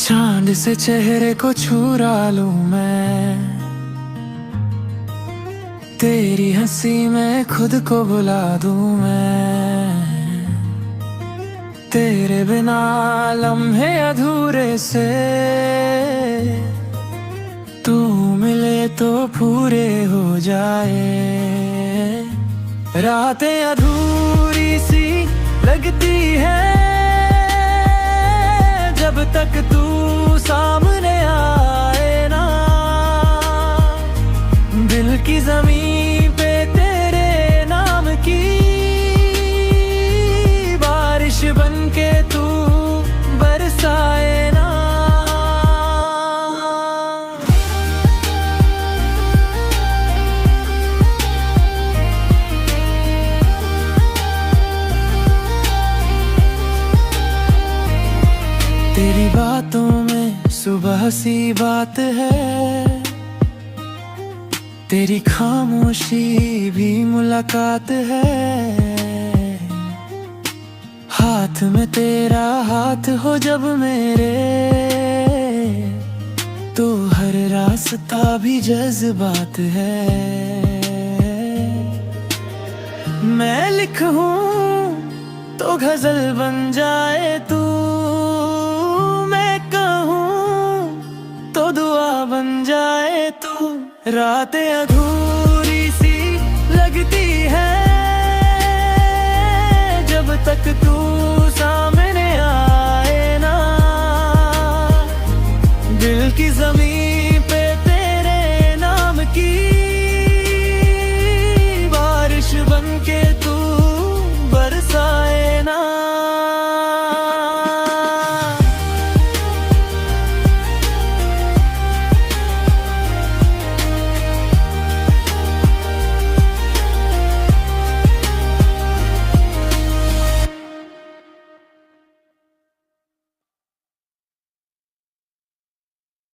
चांद से चेहरे को चुरा लूं मैं, तेरी हंसी में खुद को बुला दूं मैं। तेरे बिना लम्हे अधूरे से, तू मिले तो पूरे हो जाए। रातें अधूरी सी लगती है जब तक तू सामने आए ना। दिल की जमीन पे तेरे नाम की बारिश बनके तू बरसाए ना। तेरी बातों में सुबह सी बात है, तेरी खामोशी भी मुलाकात है। हाथ में तेरा हाथ हो जब मेरे, तो हर रास्ता भी जज्बात है। मैं लिखूं तो गजल बन जाए तू, तो दुआ बन जाए तू। रातें अधूरी सी लगती है जब तक तू सामने आए ना। दिल की जमीन